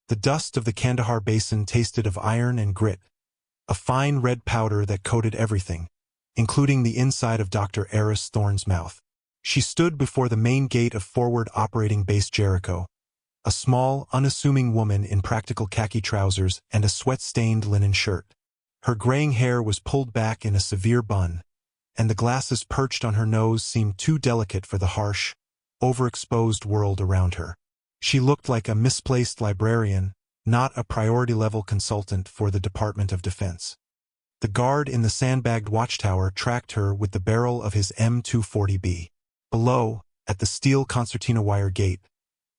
The dust of the Kandahar basin tasted of iron and grit, a fine red powder that coated everything, including the inside of Dr. Eris Thorne's mouth. She stood before the main gate of Forward Operating Base Jericho, a small, unassuming woman in practical khaki trousers and a sweat-stained linen shirt. Her graying hair was pulled back in a severe bun, and the glasses perched on her nose seemed too delicate for the harsh, overexposed world around her. She looked like a misplaced librarian, not a priority-level consultant for the Department of Defense. The guard in the sandbagged watchtower tracked her with the barrel of his M240B. Below, at the steel concertina wire gate,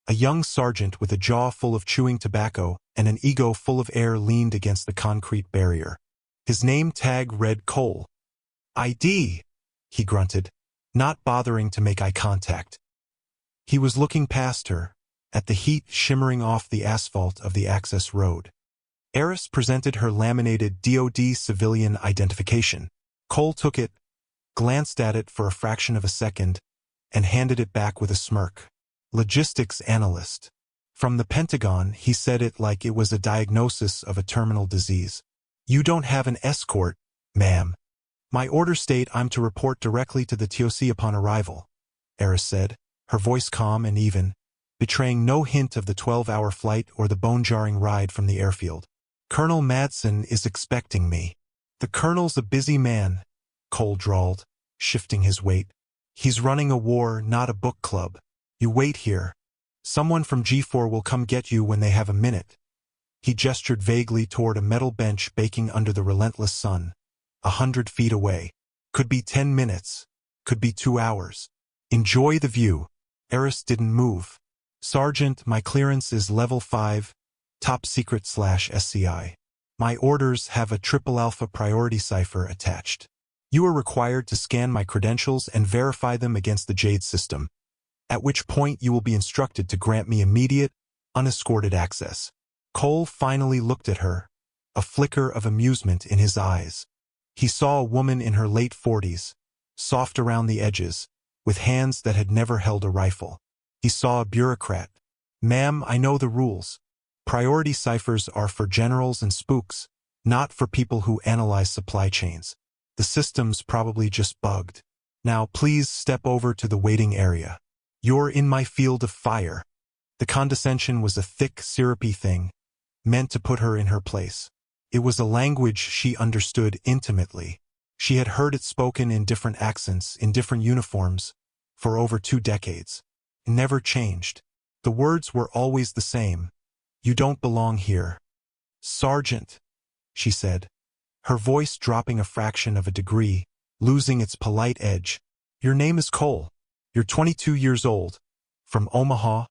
a young sergeant with a jaw full of chewing tobacco and an ego full of air leaned against the concrete barrier. His name tag read Cole. "ID," he grunted, not bothering to make eye contact. He was looking past her, at the heat shimmering off the asphalt of the access road. Eris presented her laminated DoD civilian identification. Cole took it, glanced at it for a fraction of a second, and handed it back with a smirk. Logistics analyst. From the Pentagon, he said it like it was a diagnosis of a terminal disease. "You don't have an escort, ma'am." "My orders state I'm to report directly to the TOC upon arrival," Eris said, her voice calm and even, betraying no hint of the 12-hour flight or the bone-jarring ride from the airfield. "Colonel Madson is expecting me." "The colonel's a busy man," Cole drawled, shifting his weight. "He's running a war, not a book club. You wait here. Someone from G4 will come get you when they have a minute." He gestured vaguely toward a metal bench baking under the relentless sun, 100 feet away. "Could be 10 minutes. Could be 2 hours. Enjoy the view." Eris didn't move. "Sergeant, my clearance is level 5, top secret/SCI. My orders have a triple alpha priority cipher attached. You are required to scan my credentials and verify them against the Jade system, at which point you will be instructed to grant me immediate, unescorted access." Cole finally looked at her, a flicker of amusement in his eyes. He saw a woman in her late 40s, soft around the edges, with hands that had never held a rifle. He saw a bureaucrat. "Ma'am, I know the rules. Priority ciphers are for generals and spooks, not for people who analyze supply chains. The system's probably just bugged. Now please step over to the waiting area. You're in my field of fire." The condescension was a thick, syrupy thing, meant to put her in her place. It was a language she understood intimately. She had heard it spoken in different accents, in different uniforms, for over 2 decades. It never changed. The words were always the same. "You don't belong here." "Sergeant," she said, her voice dropping a fraction of a degree, losing its polite edge. "Your name is Cole. You're 22 years old, from Omaha,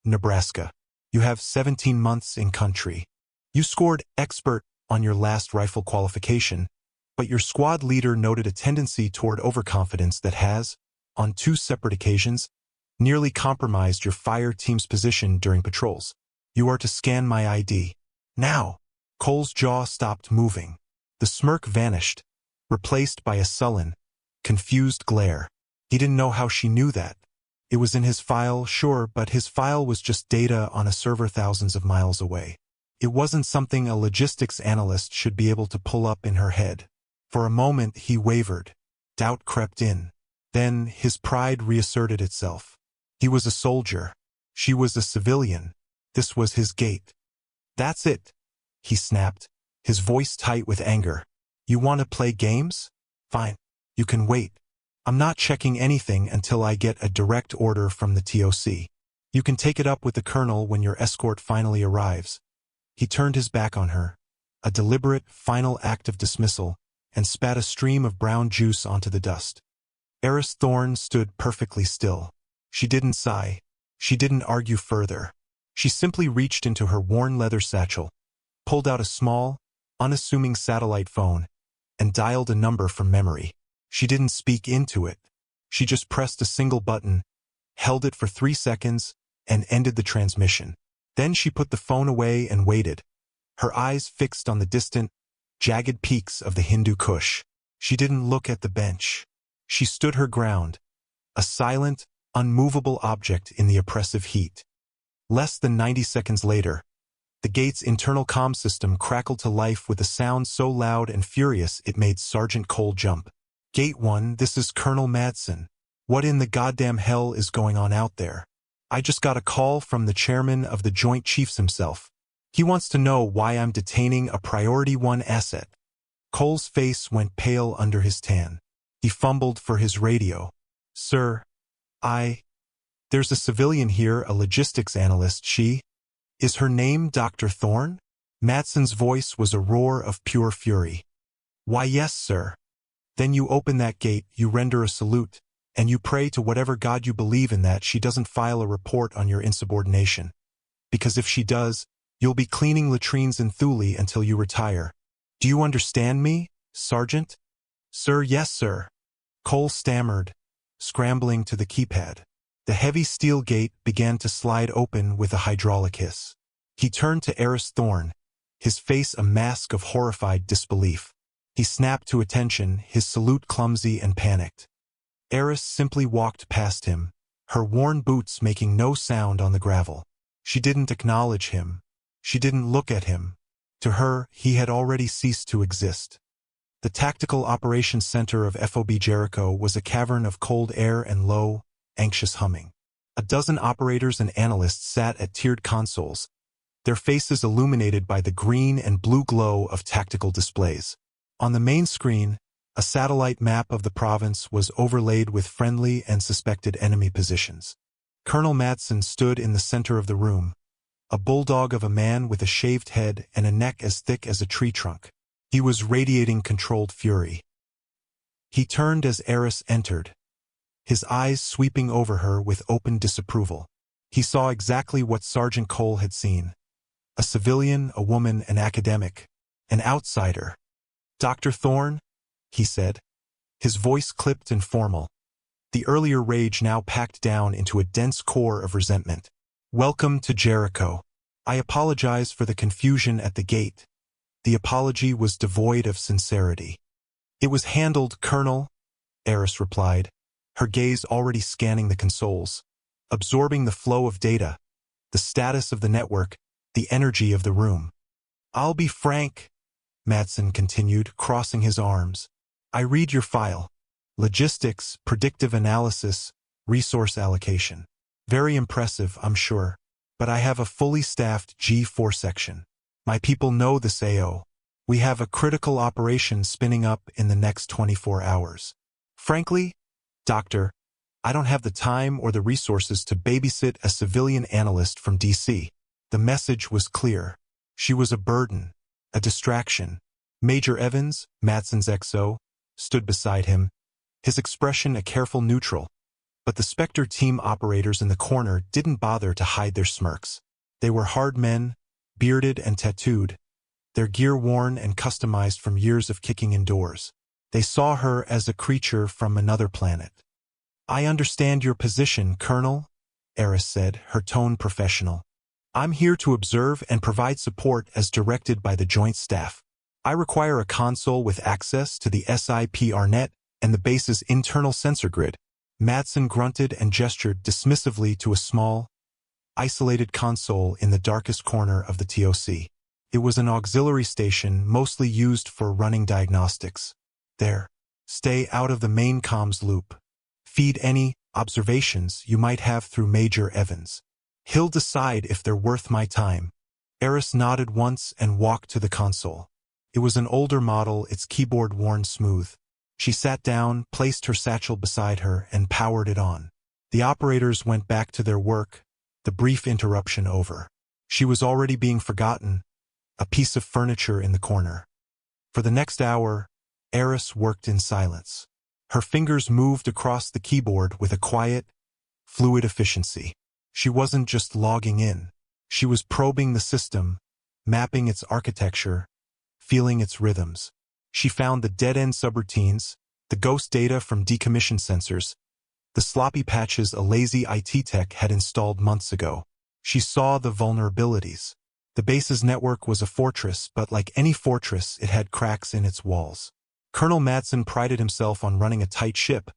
Nebraska. You have 17 months in country. You scored expert on your last rifle qualification, but your squad leader noted a tendency toward overconfidence that has, on 2 separate occasions, nearly compromised your fire team's position during patrols. You are to scan my ID. Now." Cole's jaw stopped moving. The smirk vanished, replaced by a sullen, confused glare. He didn't know how she knew that. It was in his file, sure, but his file was just data on a server thousands of miles away. It wasn't something a logistics analyst should be able to pull up in her head. For a moment he wavered. Doubt crept in. Then his pride reasserted itself. He was a soldier. She was a civilian. This was his gate. "That's it," he snapped, his voice tight with anger. "You want to play games? Fine. You can wait. I'm not checking anything until I get a direct order from the TOC. You can take it up with the colonel when your escort finally arrives." He turned his back on her, a deliberate, final act of dismissal, and spat a stream of brown juice onto the dust. Eris Thorne stood perfectly still. She didn't sigh. She didn't argue further. She simply reached into her worn leather satchel, pulled out a small, unassuming satellite phone, and dialed a number from memory. She didn't speak into it. She just pressed a single button, held it for 3 seconds, and ended the transmission. Then she put the phone away and waited, her eyes fixed on the distant, jagged peaks of the Hindu Kush. She didn't look at the bench. She stood her ground, a silent, unmovable object in the oppressive heat. Less than 90 seconds later, The gate's internal comm system crackled to life with a sound so loud and furious it made Sergeant Cole jump. Gate 1, this is Colonel Madson. What in the goddamn hell is going on out there? I just got a call from the chairman of the Joint Chiefs himself. He wants to know why I'm detaining a Priority 1 asset. Cole's face went pale under his tan. He fumbled for his radio. Sir, there's a civilian here, a logistics analyst. Is her name Dr. Thorne? Madson's voice was a roar of pure fury. Why yes, sir. Then you open that gate, you render a salute, and you pray to whatever God you believe in that she doesn't file a report on your insubordination. Because if she does, you'll be cleaning latrines in Thule until you retire. Do you understand me, Sergeant? Sir, yes, sir. Cole stammered, scrambling to the keypad. The heavy steel gate began to slide open with a hydraulic hiss. He turned to Eris Thorne, his face a mask of horrified disbelief. He snapped to attention, his salute clumsy and panicked. Eris simply walked past him, her worn boots making no sound on the gravel. She didn't acknowledge him. She didn't look at him. To her, he had already ceased to exist. The Tactical Operations Center of FOB Jericho was a cavern of cold air and low, anxious humming. A dozen operators and analysts sat at tiered consoles, their faces illuminated by the green and blue glow of tactical displays. On the main screen, a satellite map of the province was overlaid with friendly and suspected enemy positions. Colonel Madson stood in the center of the room, a bulldog of a man with a shaved head and a neck as thick as a tree trunk. He was radiating controlled fury. He turned as Eris entered, his eyes sweeping over her with open disapproval. He saw exactly what Sergeant Cole had seen. A civilian, a woman, an academic, an outsider. Dr. Thorne, he said, his voice clipped and formal. The earlier rage now packed down into a dense core of resentment. Welcome to Jericho. I apologize for the confusion at the gate. The apology was devoid of sincerity. It was handled, Colonel, Eris replied, her gaze already scanning the consoles, absorbing the flow of data, the status of the network, the energy of the room. I'll be frank, Madson continued, crossing his arms. I read your file. Logistics, predictive analysis, resource allocation. Very impressive, I'm sure. But I have a fully staffed G4 section. My people know this AO. We have a critical operation spinning up in the next 24 hours. Frankly, Doctor, I don't have the time or the resources to babysit a civilian analyst from DC. The message was clear. She was a burden, a distraction. Major Evans, Madson's XO, stood beside him, his expression a careful neutral. But the Spectre team operators in the corner didn't bother to hide their smirks. They were hard men, bearded and tattooed, their gear worn and customized from years of kicking indoors. They saw her as a creature from another planet. I understand your position, Colonel, Eris said, her tone professional. I'm here to observe and provide support as directed by the Joint Staff. I require a console with access to the SIPRnet and the base's internal sensor grid. Madson grunted and gestured dismissively to a small, isolated console in the darkest corner of the TOC. It was an auxiliary station mostly used for running diagnostics. There. Stay out of the main comms loop. Feed any observations you might have through Major Evans. He'll decide if they're worth my time. Eris nodded once and walked to the console. It was an older model, its keyboard worn smooth. She sat down, placed her satchel beside her, and powered it on. The operators went back to their work, the brief interruption over. She was already being forgotten, a piece of furniture in the corner. For the next hour, Eris worked in silence. Her fingers moved across the keyboard with a quiet, fluid efficiency. She wasn't just logging in. She was probing the system, mapping its architecture, feeling its rhythms. She found the dead-end subroutines, the ghost data from decommissioned sensors, the sloppy patches a lazy IT tech had installed months ago. She saw the vulnerabilities. The base's network was a fortress, but like any fortress, it had cracks in its walls. Colonel Madson prided himself on running a tight ship,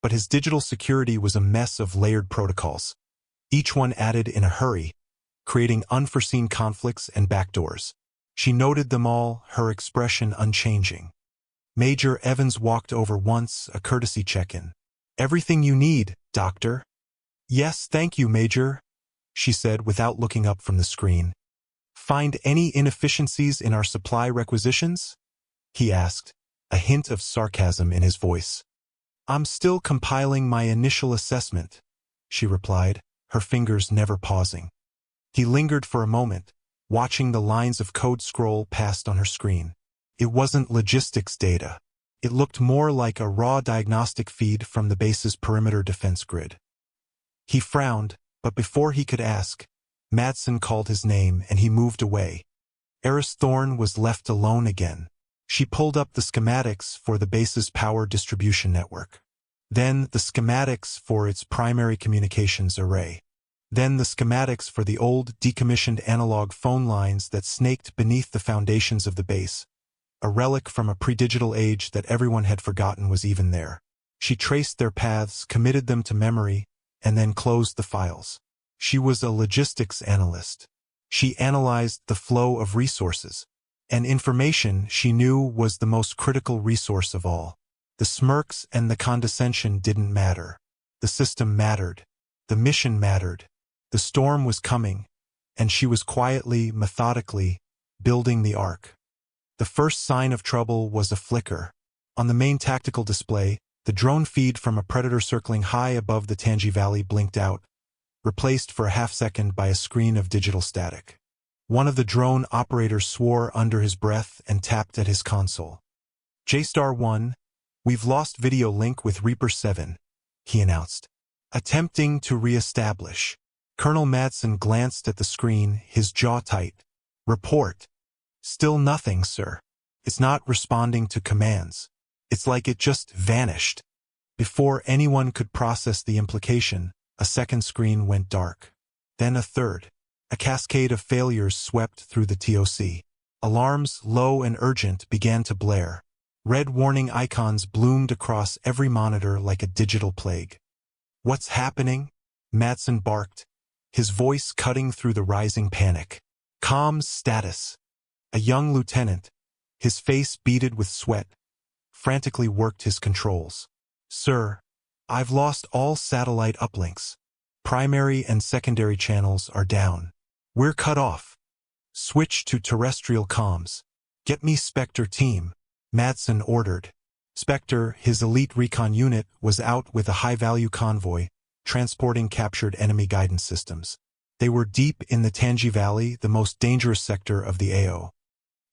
but his digital security was a mess of layered protocols, each one added in a hurry, creating unforeseen conflicts and backdoors. She noted them all, her expression unchanging. Major Evans walked over once, a courtesy check-in. "Everything you need, Doctor?" "Yes, thank you, Major," she said without looking up from the screen. "Find any inefficiencies in our supply requisitions?" he asked, a hint of sarcasm in his voice. "I'm still compiling my initial assessment," she replied, her fingers never pausing. He lingered for a moment, watching the lines of code scroll past on her screen. It wasn't logistics data. It looked more like a raw diagnostic feed from the base's perimeter defense grid. He frowned, but before he could ask, Madson called his name and he moved away. Eris Thorne was left alone again. She pulled up the schematics for the base's power distribution network. Then the schematics for its primary communications array. Then the schematics for the old, decommissioned analog phone lines that snaked beneath the foundations of the base. A relic from a pre-digital age that everyone had forgotten was even there. She traced their paths, committed them to memory, and then closed the files. She was a logistics analyst. She analyzed the flow of resources. And information, she knew, was the most critical resource of all. The smirks and the condescension didn't matter. The system mattered. The mission mattered. The storm was coming, and she was quietly, methodically, building the ark. The first sign of trouble was a flicker. On the main tactical display, the drone feed from a predator circling high above the Tangi Valley blinked out, replaced for a half-second by a screen of digital static. One of the drone operators swore under his breath and tapped at his console. "J-Star-1, we've lost video link with Reaper 7, he announced. "Attempting to re-establish." Colonel Madson glanced at the screen, his jaw tight. "Report." "Still nothing, sir. It's not responding to commands. It's like it just vanished." Before anyone could process the implication, a second screen went dark. Then a third. A cascade of failures swept through the TOC. Alarms, low and urgent, began to blare. Red warning icons bloomed across every monitor like a digital plague. "What's happening?" Madson barked, his voice cutting through the rising panic. "Comms status." A young lieutenant, his face beaded with sweat, frantically worked his controls. "Sir, I've lost all satellite uplinks. Primary and secondary channels are down. We're cut off. Switch to terrestrial comms. Get me Spectre team," Madson ordered. Spectre, his elite recon unit, was out with a high-value convoy, transporting captured enemy guidance systems. They were deep in the Tangi Valley, the most dangerous sector of the AO.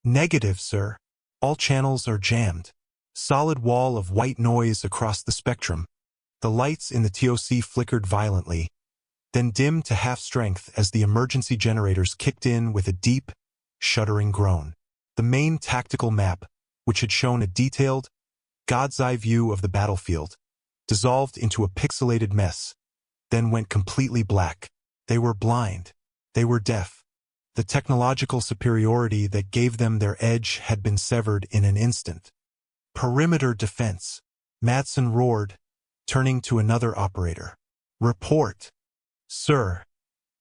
"Negative, sir. All channels are jammed. Solid wall of white noise across the spectrum." The lights in the TOC flickered violently, then dimmed to half-strength as the emergency generators kicked in with a deep, shuddering groan. The main tactical map, which had shown a detailed, God's-eye view of the battlefield, dissolved into a pixelated mess, then went completely black. They were blind. They were deaf. The technological superiority that gave them their edge had been severed in an instant. "Perimeter defense," Madson roared, turning to another operator. "Report." "Sir,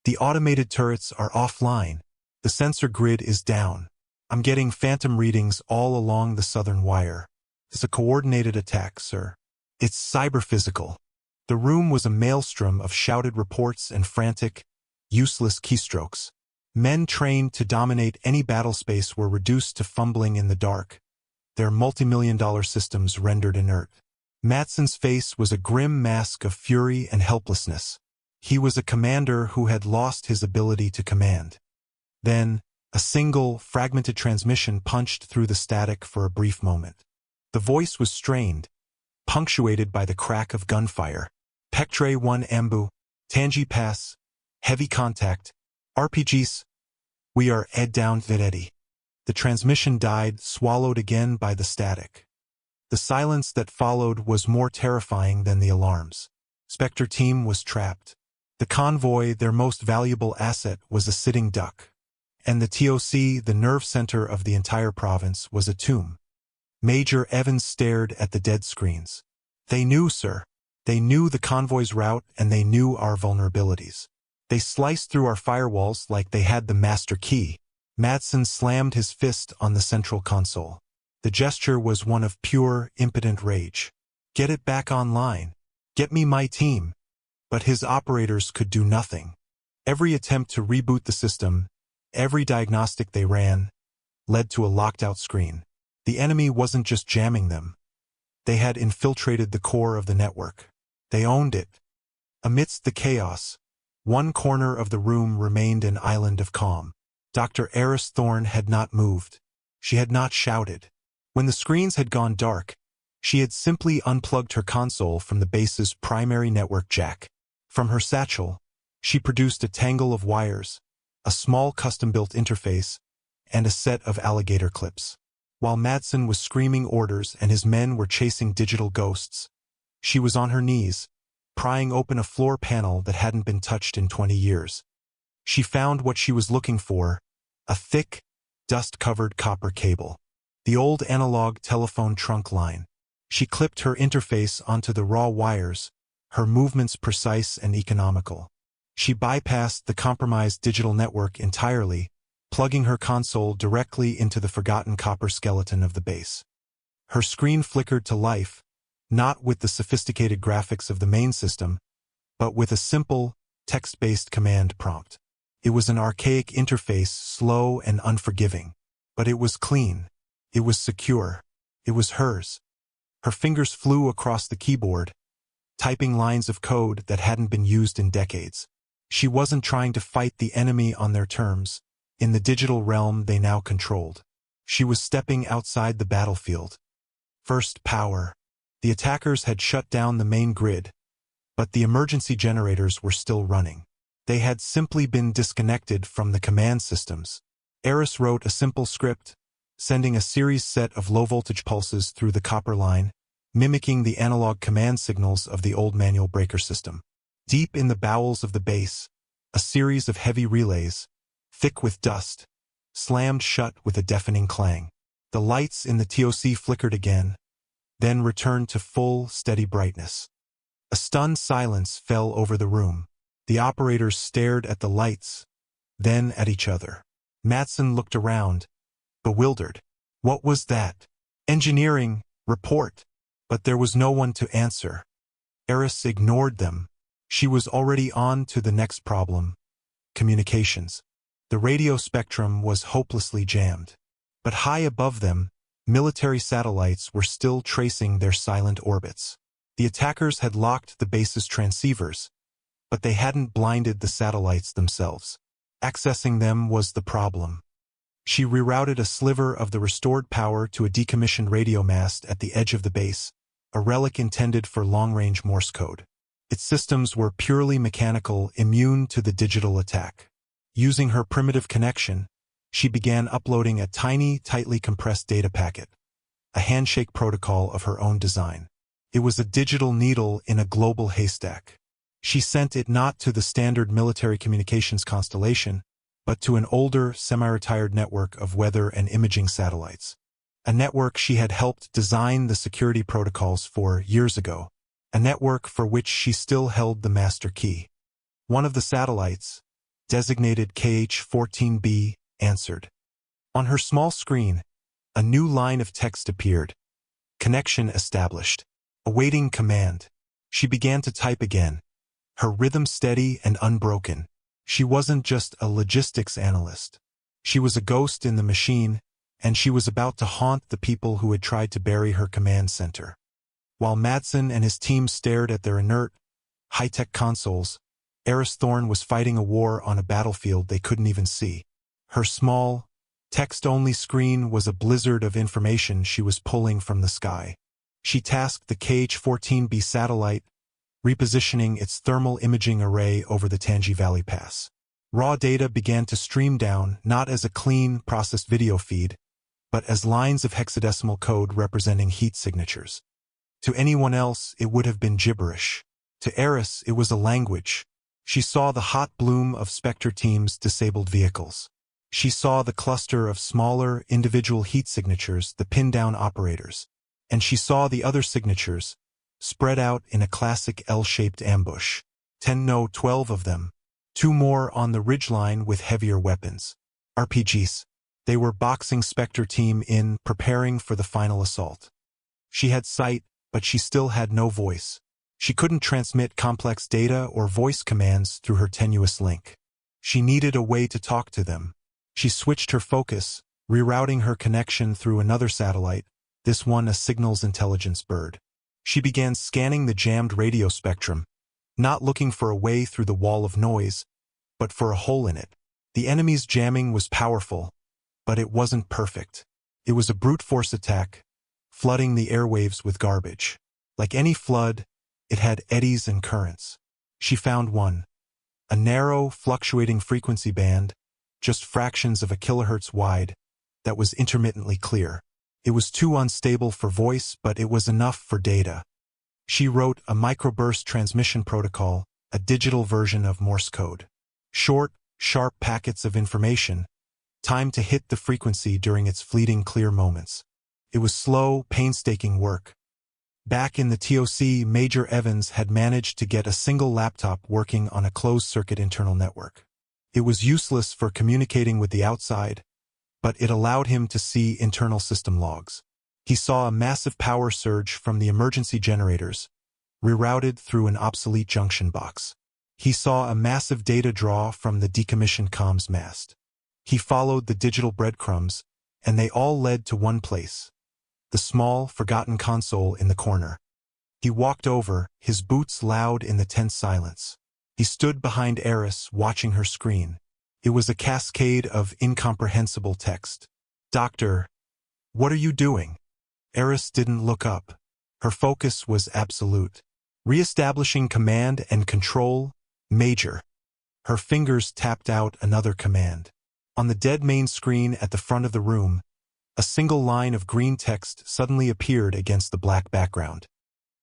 the automated turrets are offline. The sensor grid is down. I'm getting phantom readings all along the southern wire. It's a coordinated attack, sir. It's cyber-physical." The room was a maelstrom of shouted reports and frantic, useless keystrokes. Men trained to dominate any battle space were reduced to fumbling in the dark, their multi-million-dollar systems rendered inert. Madson's face was a grim mask of fury and helplessness. He was a commander who had lost his ability to command. Then, a single, fragmented transmission punched through the static for a brief moment. The voice was strained, punctuated by the crack of gunfire. "Pectre 1 Ambu, Tangi Pass, heavy contact, RPGs. We are ed down ready." The transmission died, swallowed again by the static. The silence that followed was more terrifying than the alarms. Spectre team was trapped. The convoy, their most valuable asset, was a sitting duck. And the TOC, the nerve center of the entire province, was a tomb. Major Evans stared at the dead screens. "They knew, sir. They knew the convoy's route and they knew our vulnerabilities. They sliced through our firewalls like they had the master key. Madson slammed his fist on the central console. The gesture was one of pure, impotent rage. Get it back online. Get me my team. But his operators could do nothing. Every attempt to reboot the system, every diagnostic they ran, led to a locked-out screen. The enemy wasn't just jamming them. They had infiltrated the core of the network. They owned it. Amidst the chaos, one corner of the room remained an island of calm. Dr. Eris Thorne had not moved. She had not shouted. When the screens had gone dark, she had simply unplugged her console from the base's primary network jack. From her satchel, she produced a tangle of wires, a small custom-built interface, and a set of alligator clips. While Madson was screaming orders and his men were chasing digital ghosts, she was on her knees, prying open a floor panel that hadn't been touched in 20 years. She found what she was looking for, a thick, dust-covered copper cable. The old analog telephone trunk line. She clipped her interface onto the raw wires, her movements precise and economical. She bypassed the compromised digital network entirely, plugging her console directly into the forgotten copper skeleton of the base. Her screen flickered to life, not with the sophisticated graphics of the main system, but with a simple, text-based command prompt. It was an archaic interface, slow and unforgiving. But it was clean. It was secure. It was hers. Her fingers flew across the keyboard, typing lines of code that hadn't been used in decades. She wasn't trying to fight the enemy on their terms, in the digital realm they now controlled. She was stepping outside the battlefield. First power. The attackers had shut down the main grid, but the emergency generators were still running. They had simply been disconnected from the command systems. Eris wrote a simple script, sending a series set of low-voltage pulses through the copper line, mimicking the analog command signals of the old manual breaker system. Deep in the bowels of the base, a series of heavy relays, thick with dust, slammed shut with a deafening clang. The lights in the TOC flickered again, then returned to full, steady brightness. A stunned silence fell over the room. The operators stared at the lights, then at each other. Madson looked around, bewildered. What was that? Engineering, report. But there was no one to answer. Eris ignored them. She was already on to the next problem. Communications. The radio spectrum was hopelessly jammed. But high above them, military satellites were still tracing their silent orbits. The attackers had locked the base's transceivers, but they hadn't blinded the satellites themselves. Accessing them was the problem. She rerouted a sliver of the restored power to a decommissioned radio mast at the edge of the base, a relic intended for long-range Morse code. Its systems were purely mechanical, immune to the digital attack. Using her primitive connection, she began uploading a tiny, tightly compressed data packet, a handshake protocol of her own design. It was a digital needle in a global haystack. She sent it not to the standard military communications constellation, but to an older, semi-retired network of weather and imaging satellites. A network she had helped design the security protocols for years ago. A network for which she still held the master key. One of the satellites, designated KH-14B, answered. On her small screen, a new line of text appeared. Connection established. Awaiting command. She began to type again, her rhythm steady and unbroken. She wasn't just a logistics analyst. She was a ghost in the machine, and she was about to haunt the people who had tried to bury her command center. While Madson and his team stared at their inert, high-tech consoles, Eris Thorne was fighting a war on a battlefield they couldn't even see. Her small, text-only screen was a blizzard of information she was pulling from the sky. She tasked the KH-14B satellite, repositioning its thermal imaging array over the Tangi Valley Pass. Raw data began to stream down, not as a clean, processed video feed, but as lines of hexadecimal code representing heat signatures. To anyone else, it would have been gibberish. To Eris, it was a language. She saw the hot bloom of Spectre teams' disabled vehicles. She saw the cluster of smaller, individual heat signatures, the pin-down operators. And she saw the other signatures, spread out in a classic L-shaped ambush. 12 of them. 2 more on the ridgeline with heavier weapons. RPGs. They were boxing Spectre team in, preparing for the final assault. She had sight, but she still had no voice. She couldn't transmit complex data or voice commands through her tenuous link. She needed a way to talk to them. She switched her focus, rerouting her connection through another satellite, this one a signals intelligence bird. She began scanning the jammed radio spectrum, not looking for a way through the wall of noise, but for a hole in it. The enemy's jamming was powerful, but it wasn't perfect. It was a brute force attack, flooding the airwaves with garbage. Like any flood, it had eddies and currents. She found one, a narrow, fluctuating frequency band, just fractions of a kilohertz wide, that was intermittently clear. It was too unstable for voice, but it was enough for data. She wrote a microburst transmission protocol, a digital version of Morse code. Short, sharp packets of information, timed to hit the frequency during its fleeting clear moments. It was slow, painstaking work. Back in the TOC, Major Evans had managed to get a single laptop working on a closed-circuit internal network. It was useless for communicating with the outside, but it allowed him to see internal system logs. He saw a massive power surge from the emergency generators, rerouted through an obsolete junction box. He saw a massive data draw from the decommissioned comms mast. He followed the digital breadcrumbs, and they all led to one place, the small, forgotten console in the corner. He walked over, his boots loud in the tense silence. He stood behind Eris, watching her screen. It was a cascade of incomprehensible text. "Doctor, what are you doing?" Eris didn't look up. Her focus was absolute. "Re-establishing command and control, Major." Her fingers tapped out another command. On the dead main screen at the front of the room, a single line of green text suddenly appeared against the black background.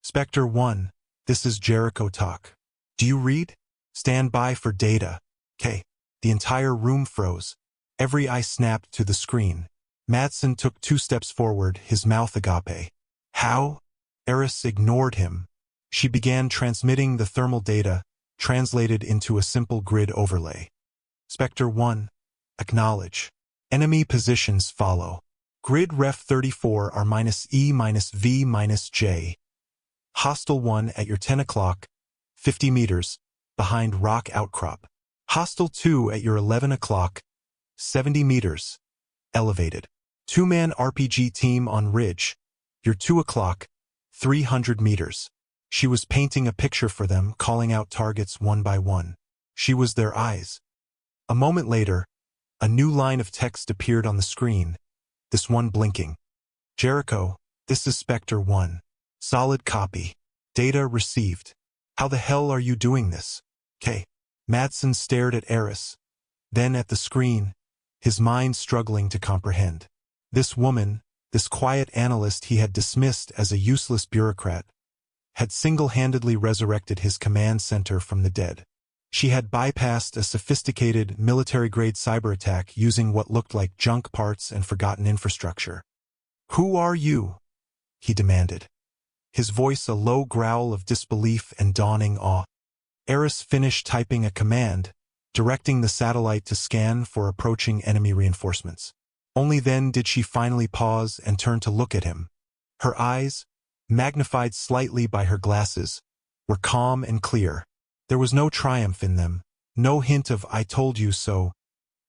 "Spectre 1, this is Jericho talk. Do you read? Stand by for data. K." The entire room froze. Every eye snapped to the screen. Madson took 2 steps forward, his mouth agape. "How?" Eris ignored him. She began transmitting the thermal data, translated into a simple grid overlay. "Spectre 1, acknowledge. Enemy positions follow. Grid ref 34 R-E-V-J. Hostile 1 at your 10 o'clock, 50 meters, behind rock outcrop. Hostile 2 at your 11 o'clock, 70 meters, elevated. 2-man RPG team on ridge, your 2 o'clock, 300 meters. She was painting a picture for them, calling out targets one by one. She was their eyes. A moment later, a new line of text appeared on the screen, this one blinking. "Jericho, this is Spectre 1. Solid copy. Data received. How the hell are you doing this? K." Madson stared at Eris, then at the screen, his mind struggling to comprehend. This woman, this quiet analyst he had dismissed as a useless bureaucrat, had single-handedly resurrected his command center from the dead. She had bypassed a sophisticated military-grade cyber attack using what looked like junk parts and forgotten infrastructure. "Who are you?" he demanded, his voice a low growl of disbelief and dawning awe. Eris finished typing a command, directing the satellite to scan for approaching enemy reinforcements. Only then did she finally pause and turn to look at him. Her eyes, magnified slightly by her glasses, were calm and clear. There was no triumph in them, no hint of "I told you so."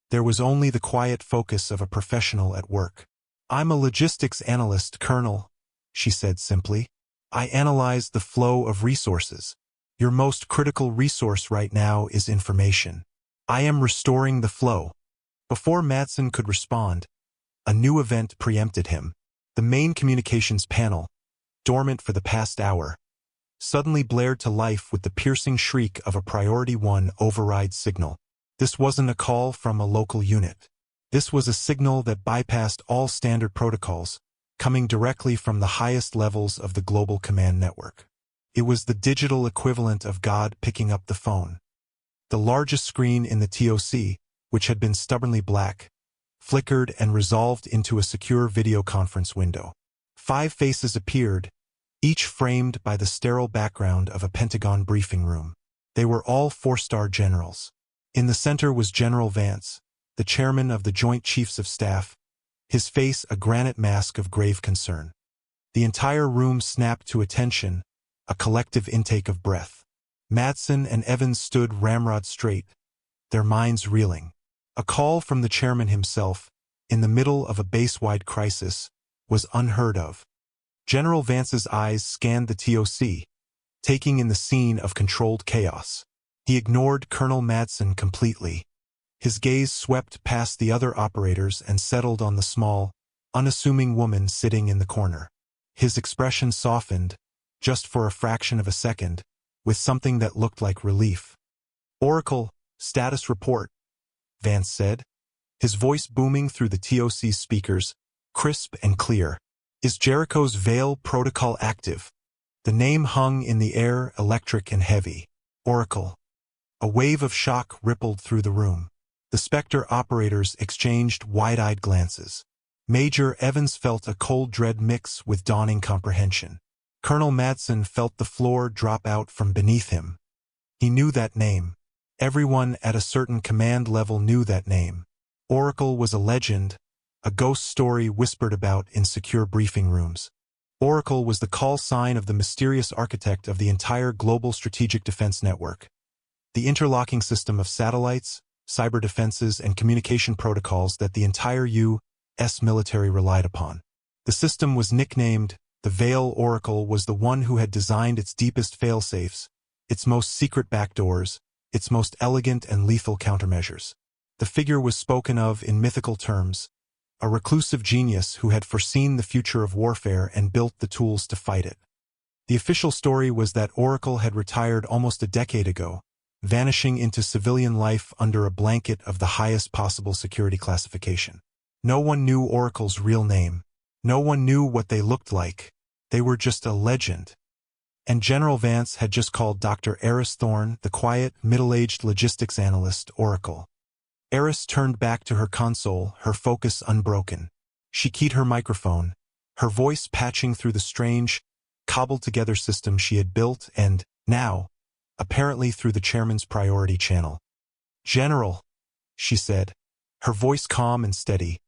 There was only the quiet focus of a professional at work. "I'm a logistics analyst, Colonel," she said simply. "I analyze the flow of resources. Your most critical resource right now is information. I am restoring the flow." Before Madson could respond, a new event preempted him. The main communications panel, dormant for the past hour, suddenly blared to life with the piercing shriek of a Priority 1 override signal. This wasn't a call from a local unit. This was a signal that bypassed all standard protocols, coming directly from the highest levels of the global command network. It was the digital equivalent of God picking up the phone. The largest screen in the TOC, which had been stubbornly black, flickered and resolved into a secure video conference window. 5 faces appeared, each framed by the sterile background of a Pentagon briefing room. They were all 4-star generals. In the center was General Vance, the chairman of the Joint Chiefs of Staff, his face a granite mask of grave concern. The entire room snapped to attention, a collective intake of breath. Madson and Evans stood ramrod straight, their minds reeling. A call from the chairman himself, in the middle of a base-wide crisis, was unheard of. General Vance's eyes scanned the TOC, taking in the scene of controlled chaos. He ignored Colonel Madson completely. His gaze swept past the other operators and settled on the small, unassuming woman sitting in the corner. His expression softened, just for a fraction of a second, with something that looked like relief. "Oracle, status report," Vance said, his voice booming through the TOC speakers, crisp and clear. "Is Jericho's Veil protocol active?" The name hung in the air, electric and heavy. Oracle. A wave of shock rippled through the room. The Spectre operators exchanged wide-eyed glances. Major Evans felt a cold dread mix with dawning comprehension. Colonel Madson felt the floor drop out from beneath him. He knew that name. Everyone at a certain command level knew that name. Oracle was a legend, a ghost story whispered about in secure briefing rooms. Oracle was the call sign of the mysterious architect of the entire global strategic defense network. The interlocking system of satellites, cyber defenses, and communication protocols that the entire U.S. military relied upon. The system was nicknamed the Veil. Oracle was the one who had designed its deepest failsafes, its most secret backdoors, its most elegant and lethal countermeasures. The figure was spoken of in mythical terms, a reclusive genius who had foreseen the future of warfare and built the tools to fight it. The official story was that Oracle had retired almost a decade ago, vanishing into civilian life under a blanket of the highest possible security classification. No one knew Oracle's real name. No one knew what they looked like. They were just a legend. And General Vance had just called Dr. Eris Thorne, the quiet, middle-aged logistics analyst, Oracle. Eris turned back to her console, her focus unbroken. She keyed her microphone, her voice patching through the strange, cobbled-together system she had built and, now, apparently through the chairman's priority channel. "General," she said, her voice calm and steady,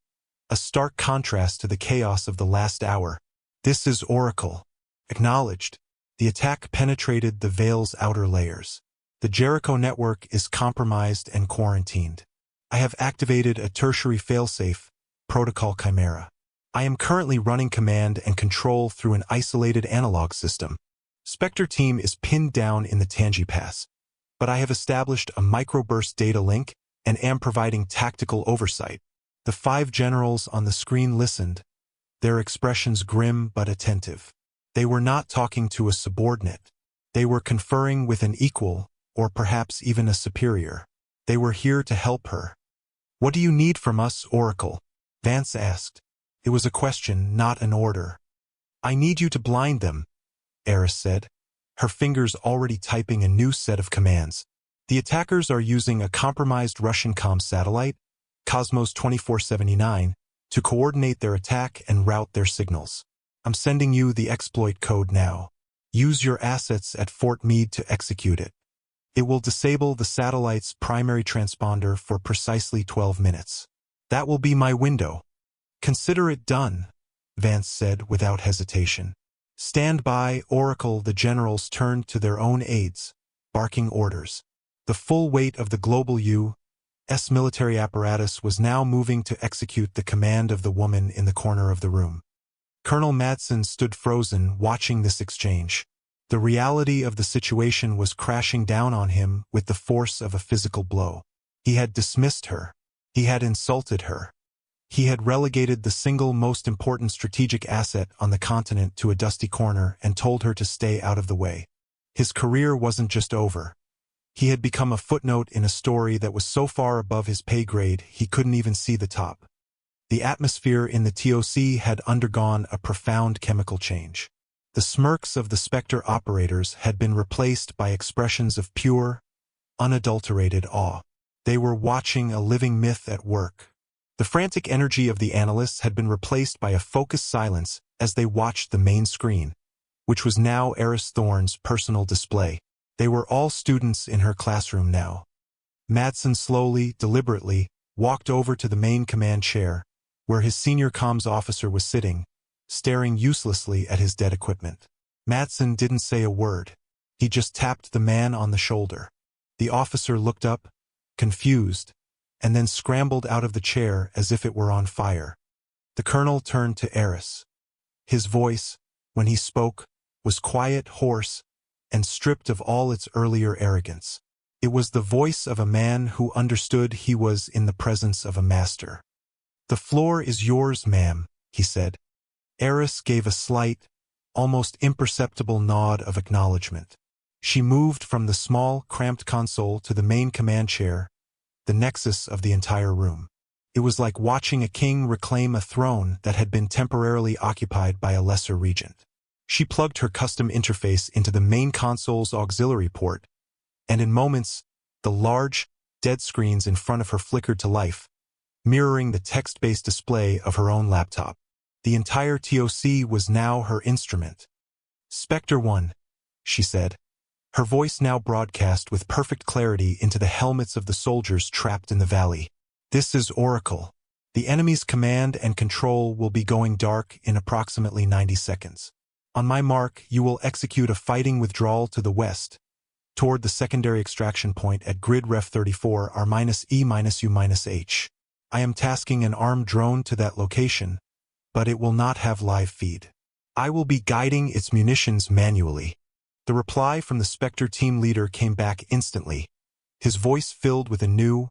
a stark contrast to the chaos of the last hour. "This is Oracle." Acknowledged. The attack penetrated the Veil's outer layers. The Jericho network is compromised and quarantined. I have activated a tertiary failsafe, Protocol Chimera. I am currently running command and control through an isolated analog system. Spectre team is pinned down in the Tangi Pass, but I have established a microburst data link and am providing tactical oversight. The 5 generals on the screen listened, their expressions grim but attentive. They were not talking to a subordinate. They were conferring with an equal, or perhaps even a superior. They were here to help her. "What do you need from us, Oracle?" Vance asked. It was a question, not an order. "I need you to blind them," Eris said, her fingers already typing a new set of commands. "The attackers are using a compromised Russian comm satellite, Cosmos 2479, to coordinate their attack and route their signals. I'm sending you the exploit code now. Use your assets at Fort Meade to execute it. It will disable the satellite's primary transponder for precisely 12 minutes. That will be my window." "Consider it done," Vance said without hesitation. "Stand by, Oracle." The generals turned to their own aides, barking orders. The full weight of the global U.S. military apparatus was now moving to execute the command of the woman in the corner of the room. Colonel Madson stood frozen, watching this exchange. The reality of the situation was crashing down on him with the force of a physical blow. He had dismissed her. He had insulted her. He had relegated the single most important strategic asset on the continent to a dusty corner and told her to stay out of the way. His career wasn't just over. He had become a footnote in a story that was so far above his pay grade he couldn't even see the top. The atmosphere in the TOC had undergone a profound chemical change. The smirks of the Spectre operators had been replaced by expressions of pure, unadulterated awe. They were watching a living myth at work. The frantic energy of the analysts had been replaced by a focused silence as they watched the main screen, which was now Eris Thorne's personal display. They were all students in her classroom now. Madson slowly, deliberately, walked over to the main command chair, where his senior comms officer was sitting, staring uselessly at his dead equipment. Madson didn't say a word. He just tapped the man on the shoulder. The officer looked up, confused, and then scrambled out of the chair as if it were on fire. The colonel turned to Eris. His voice, when he spoke, was quiet, hoarse, and stripped of all its earlier arrogance. It was the voice of a man who understood he was in the presence of a master. "The floor is yours, ma'am," he said. Eris gave a slight, almost imperceptible nod of acknowledgement. She moved from the small, cramped console to the main command chair, the nexus of the entire room. It was like watching a king reclaim a throne that had been temporarily occupied by a lesser regent. She plugged her custom interface into the main console's auxiliary port, and in moments, the large, dead screens in front of her flickered to life, mirroring the text-based display of her own laptop. The entire TOC was now her instrument. "Spectre 1, she said. Her voice now broadcast with perfect clarity into the helmets of the soldiers trapped in the valley. "This is Oracle. The enemy's command and control will be going dark in approximately 90 seconds. On my mark, you will execute a fighting withdrawal to the west, toward the secondary extraction point at grid ref 34 R-E-U-H. I am tasking an armed drone to that location, but it will not have live feed. I will be guiding its munitions manually." The reply from the Spectre team leader came back instantly, his voice filled with a new,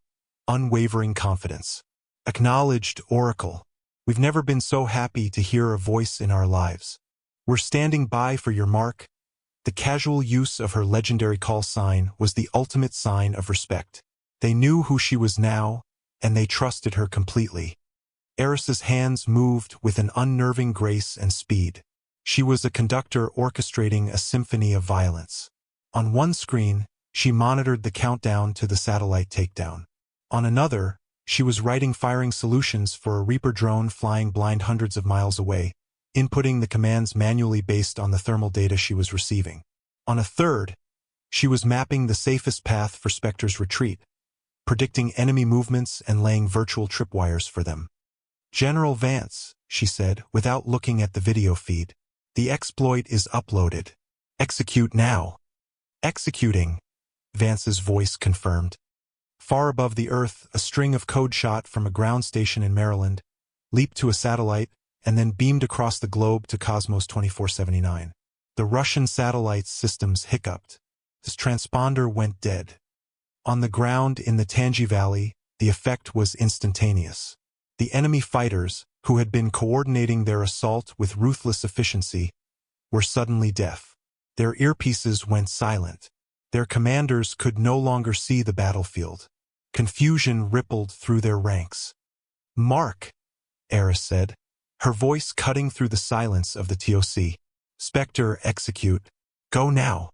unwavering confidence. "Acknowledged, Oracle. We've never been so happy to hear a voice in our lives. We're standing by for your mark." The casual use of her legendary call sign was the ultimate sign of respect. They knew who she was now, and they trusted her completely. Eris's hands moved with an unnerving grace and speed. She was a conductor orchestrating a symphony of violence. On one screen, she monitored the countdown to the satellite takedown. On another, she was writing firing solutions for a Reaper drone flying blind hundreds of miles away, inputting the commands manually based on the thermal data she was receiving. On a third, she was mapping the safest path for Spectre's retreat, predicting enemy movements and laying virtual tripwires for them. "General Vance," she said, without looking at the video feed. "The exploit is uploaded. Execute now." "Executing," Vance's voice confirmed. Far above the Earth, a string of code shot from a ground station in Maryland, leaped to a satellite, and then beamed across the globe to Cosmos 2479. The Russian satellite's systems hiccuped. His transponder went dead. On the ground in the Tangi Valley, the effect was instantaneous. The enemy fighters, who had been coordinating their assault with ruthless efficiency, were suddenly deaf. Their earpieces went silent. Their commanders could no longer see the battlefield. Confusion rippled through their ranks. "Mark," Eris said, her voice cutting through the silence of the TOC. "Spectre, execute. Go now."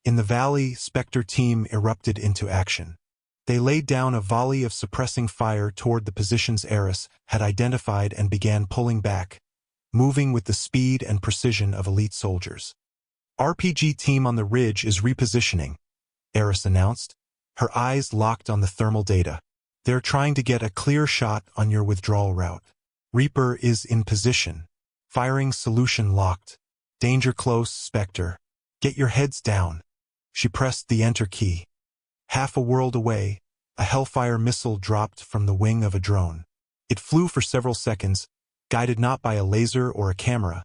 In the valley, Spectre team erupted into action. They laid down a volley of suppressing fire toward the positions Eris had identified and began pulling back, moving with the speed and precision of elite soldiers. "RPG team on the ridge is repositioning," Eris announced, her eyes locked on the thermal data. "They're trying to get a clear shot on your withdrawal route. Reaper is in position. Firing solution locked. Danger close, Spectre. Get your heads down." She pressed the enter key. Half a world away, a Hellfire missile dropped from the wing of a drone. It flew for several seconds, guided not by a laser or a camera,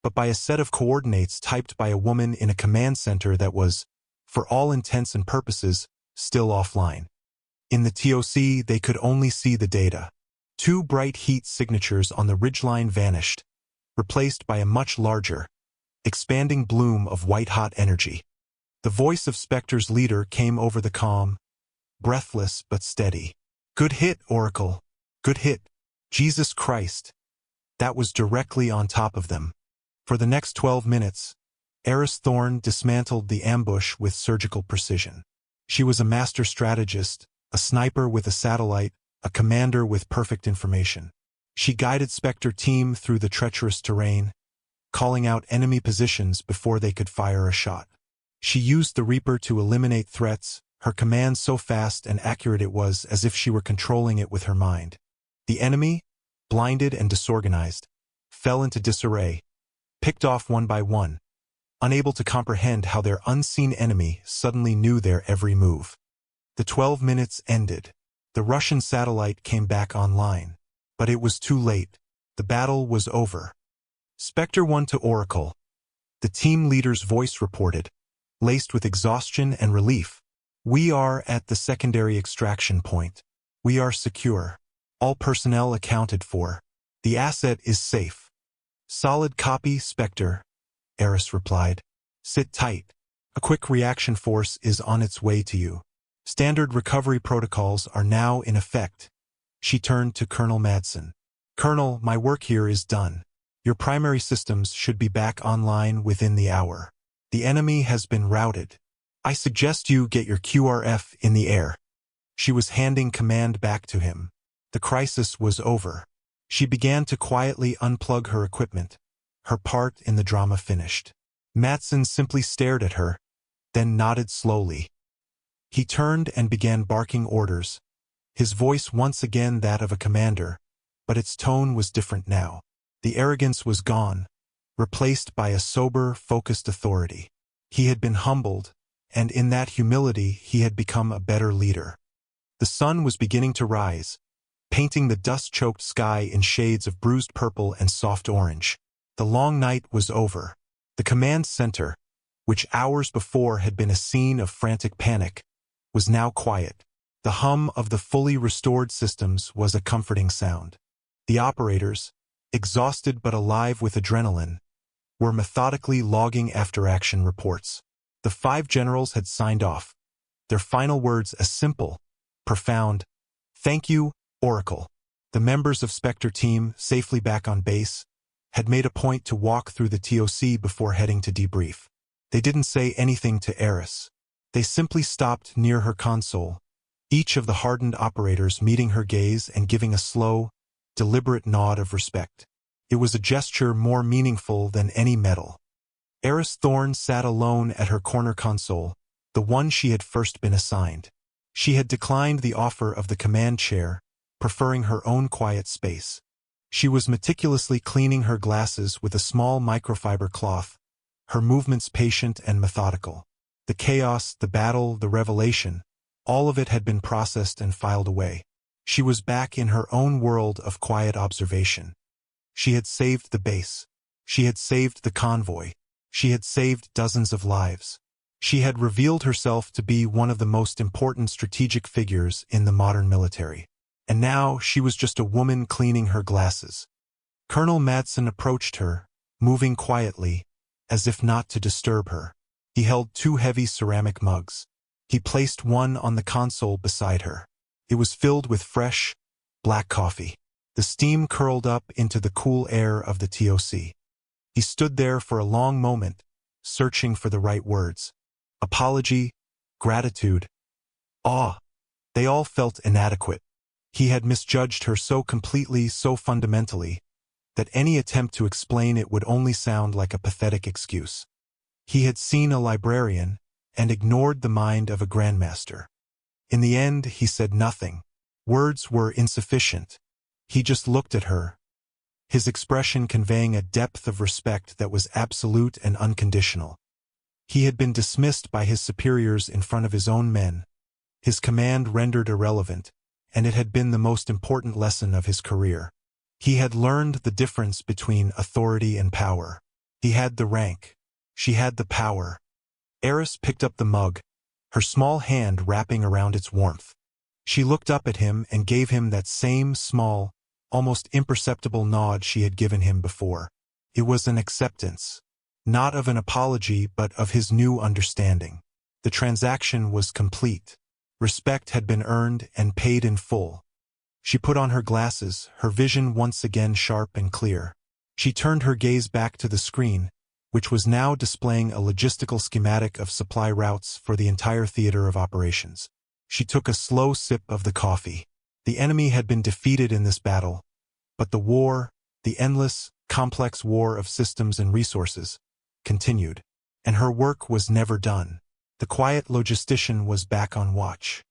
but by a set of coordinates typed by a woman in a command center that was, for all intents and purposes, still offline. In the TOC, they could only see the data. 2 bright heat signatures on the ridgeline vanished, replaced by a much larger, expanding bloom of white-hot energy. The voice of Spectre's leader came over the comm, breathless but steady. "Good hit, Oracle. Good hit. Jesus Christ." That was directly on top of them. For the next 12 minutes, Eris Thorne dismantled the ambush with surgical precision. She was a master strategist, a sniper with a satellite, a commander with perfect information. She guided Spectre team through the treacherous terrain, calling out enemy positions before they could fire a shot. She used the Reaper to eliminate threats, her command so fast and accurate it was as if she were controlling it with her mind. The enemy, blinded and disorganized, fell into disarray, picked off one by one, unable to comprehend how their unseen enemy suddenly knew their every move. The 12 minutes ended. The Russian satellite came back online. But it was too late. The battle was over. Spectre won to Oracle. The team leader's voice reported, laced with exhaustion and relief. We are at the secondary extraction point. We are secure. All personnel accounted for. The asset is safe. Solid copy, Spectre, Eris replied. Sit tight. A quick reaction force is on its way to you. Standard recovery protocols are now in effect. She turned to Colonel Madson. Colonel, my work here is done. Your primary systems should be back online within the hour. The enemy has been routed. I suggest you get your QRF in the air. She was handing command back to him. The crisis was over. She began to quietly unplug her equipment. Her part in the drama finished. Madson simply stared at her, then nodded slowly. He turned and began barking orders, his voice once again that of a commander, but its tone was different now. The arrogance was gone, replaced by a sober, focused authority. He had been humbled, and in that humility he had become a better leader. The sun was beginning to rise, painting the dust-choked sky in shades of bruised purple and soft orange. The long night was over. The command center, which hours before had been a scene of frantic panic, was now quiet. The hum of the fully restored systems was a comforting sound. The operators, exhausted but alive with adrenaline, were methodically logging after-action reports. The 5 generals had signed off, their final words a simple, profound, "Thank you, Oracle." The members of Spectre team, safely back on base, had made a point to walk through the TOC before heading to debrief. They didn't say anything to Eris. They simply stopped near her console, each of the hardened operators meeting her gaze and giving a slow, deliberate nod of respect. It was a gesture more meaningful than any medal. Eris Thorne sat alone at her corner console, the one she had first been assigned. She had declined the offer of the command chair, preferring her own quiet space. She was meticulously cleaning her glasses with a small microfiber cloth, her movements patient and methodical. The chaos, the battle, the revelation, all of it had been processed and filed away. She was back in her own world of quiet observation. She had saved the base. She had saved the convoy. She had saved dozens of lives. She had revealed herself to be one of the most important strategic figures in the modern military. And now she was just a woman cleaning her glasses. Colonel Madson approached her, moving quietly, as if not to disturb her. He held 2 heavy ceramic mugs. He placed one on the console beside her. It was filled with fresh, black coffee. The steam curled up into the cool air of the TOC. He stood there for a long moment, searching for the right words. Apology, gratitude, awe. They all felt inadequate. He had misjudged her so completely, so fundamentally, that any attempt to explain it would only sound like a pathetic excuse. He had seen a librarian and ignored the mind of a grandmaster. In the end, he said nothing. Words were insufficient. He just looked at her, his expression conveying a depth of respect that was absolute and unconditional. He had been dismissed by his superiors in front of his own men, his command rendered irrelevant, and it had been the most important lesson of his career. He had learned the difference between authority and power. He had the rank. She had the power. Eris picked up the mug, her small hand wrapping around its warmth. She looked up at him and gave him that same small, almost imperceptible nod she had given him before. It was an acceptance, not of an apology but of his new understanding. The transaction was complete. Respect had been earned and paid in full. She put on her glasses, her vision once again sharp and clear. She turned her gaze back to the screen, which was now displaying a logistical schematic of supply routes for the entire theater of operations. She took a slow sip of the coffee. The enemy had been defeated in this battle, but the war, the endless, complex war of systems and resources, continued, and her work was never done. The quiet logistician was back on watch.